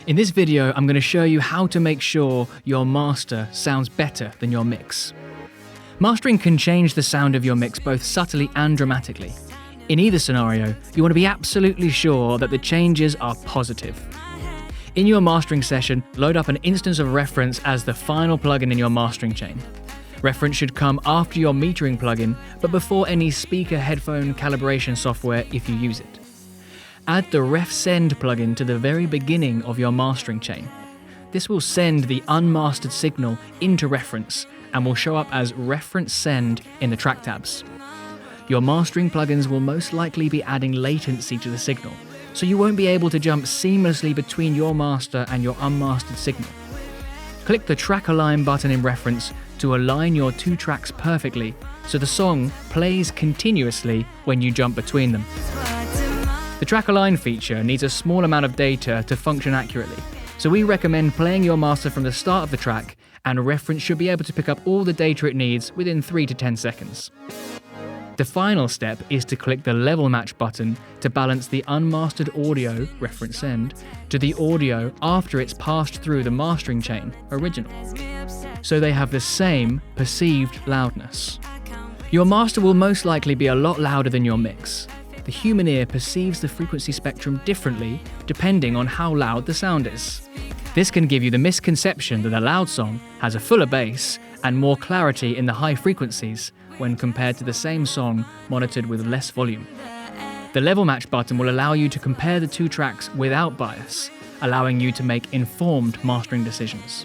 In this video, I'm going to show you how to make sure your master sounds better than your mix. Mastering can change the sound of your mix both subtly and dramatically. In either scenario, you want to be absolutely sure that the changes are positive. In your mastering session, load up an instance of Reference as the final plugin in your mastering chain. Reference should come after your metering plugin, but before any speaker headphone calibration software if you use it. Add the Ref Send plugin to the very beginning of your mastering chain. This will send the unmastered signal into Reference and will show up as Reference Send in the track tabs. Your mastering plugins will most likely be adding latency to the signal, so you won't be able to jump seamlessly between your master and your unmastered signal. Click the Track Align button in Reference to align your two tracks perfectly so the song plays continuously when you jump between them. The Track Align feature needs a small amount of data to function accurately, so we recommend playing your master from the start of the track, and Reference should be able to pick up all the data it needs within 3 to 10 seconds. The final step is to click the Level Match button to balance the unmastered audio, Reference Send, to the audio after it's passed through the mastering chain, Original, so they have the same perceived loudness. Your master will most likely be a lot louder than your mix. The human ear perceives the frequency spectrum differently depending on how loud the sound is. This can give you the misconception that a loud song has a fuller bass and more clarity in the high frequencies when compared to the same song monitored with less volume. The Level Match button will allow you to compare the two tracks without bias, allowing you to make informed mastering decisions.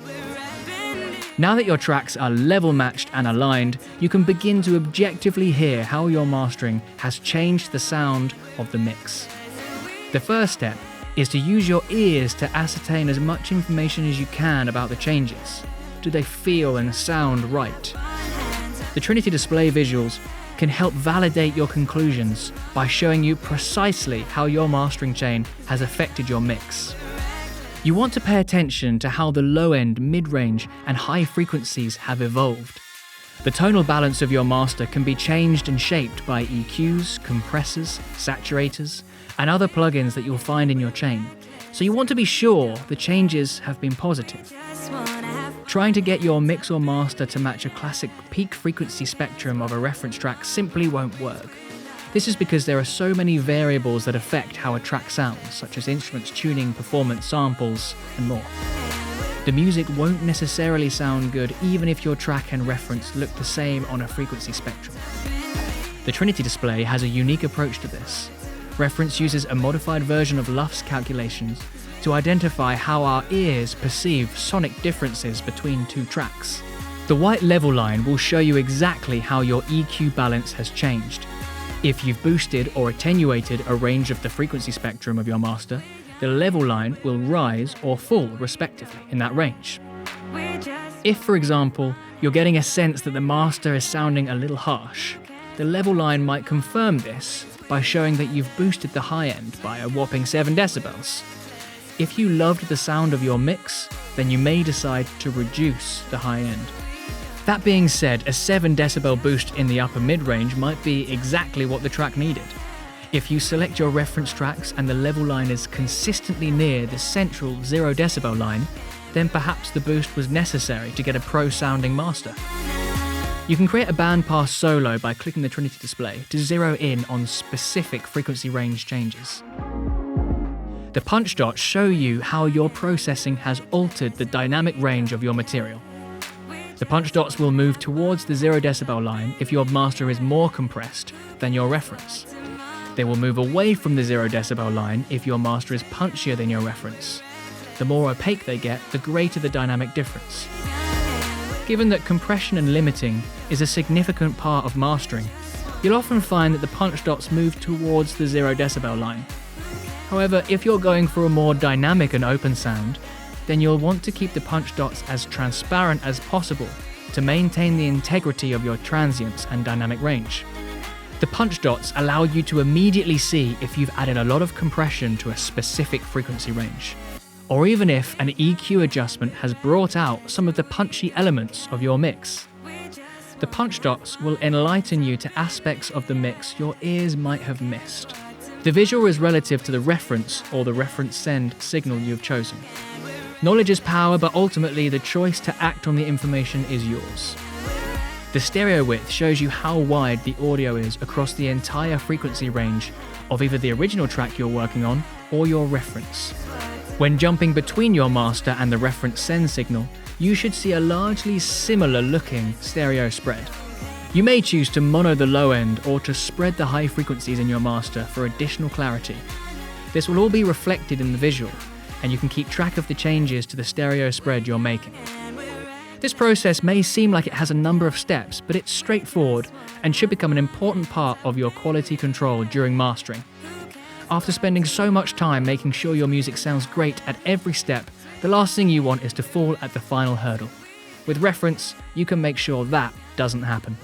Now that your tracks are level matched and aligned, you can begin to objectively hear how your mastering has changed the sound of the mix. The first step is to use your ears to ascertain as much information as you can about the changes. Do they feel and sound right? The Trinity display visuals can help validate your conclusions by showing you precisely how your mastering chain has affected your mix. You want to pay attention to how the low-end, mid-range, and high frequencies have evolved. The tonal balance of your master can be changed and shaped by EQs, compressors, saturators, and other plugins that you'll find in your chain, so you want to be sure the changes have been positive. Trying to get your mix or master to match a classic peak frequency spectrum of a reference track simply won't work. This is because there are so many variables that affect how a track sounds, such as instruments, tuning, performance, samples, and more. The music won't necessarily sound good even if your track and reference look the same on a frequency spectrum. The Trinity display has a unique approach to this. Reference uses a modified version of Luff's calculations to identify how our ears perceive sonic differences between two tracks. The white level line will show you exactly how your EQ balance has changed. If you've boosted or attenuated a range of the frequency spectrum of your master, the level line will rise or fall respectively in that range. If, for example, you're getting a sense that the master is sounding a little harsh, the level line might confirm this by showing that you've boosted the high end by a whopping 7 decibels. If you loved the sound of your mix, then you may decide to reduce the high end. That being said, a 7 decibel boost in the upper mid-range might be exactly what the track needed. If you select your reference tracks and the level line is consistently near the central 0 decibel line, then perhaps the boost was necessary to get a pro-sounding master. You can create a bandpass solo by clicking the Trinity display to zero in on specific frequency range changes. The punch dots show you how your processing has altered the dynamic range of your material. The punch dots will move towards the 0 decibel line if your master is more compressed than your reference. They will move away from the 0 decibel line if your master is punchier than your reference. The more opaque they get, the greater the dynamic difference. Given that compression and limiting is a significant part of mastering, you'll often find that the punch dots move towards the 0 decibel line. However, if you're going for a more dynamic and open sound, then you'll want to keep the punch dots as transparent as possible to maintain the integrity of your transients and dynamic range. The punch dots allow you to immediately see if you've added a lot of compression to a specific frequency range, or even if an EQ adjustment has brought out some of the punchy elements of your mix. The punch dots will enlighten you to aspects of the mix your ears might have missed. The visual is relative to the reference or the reference send signal you've chosen. Knowledge is power, but ultimately the choice to act on the information is yours. The stereo width shows you how wide the audio is across the entire frequency range of either the original track you're working on or your reference. When jumping between your master and the reference send signal, you should see a largely similar looking stereo spread. You may choose to mono the low end or to spread the high frequencies in your master for additional clarity. This will all be reflected in the visual, and you can keep track of the changes to the stereo spread you're making. This process may seem like it has a number of steps, but it's straightforward and should become an important part of your quality control during mastering. After spending so much time making sure your music sounds great at every step, the last thing you want is to fall at the final hurdle. With reference, you can make sure that doesn't happen.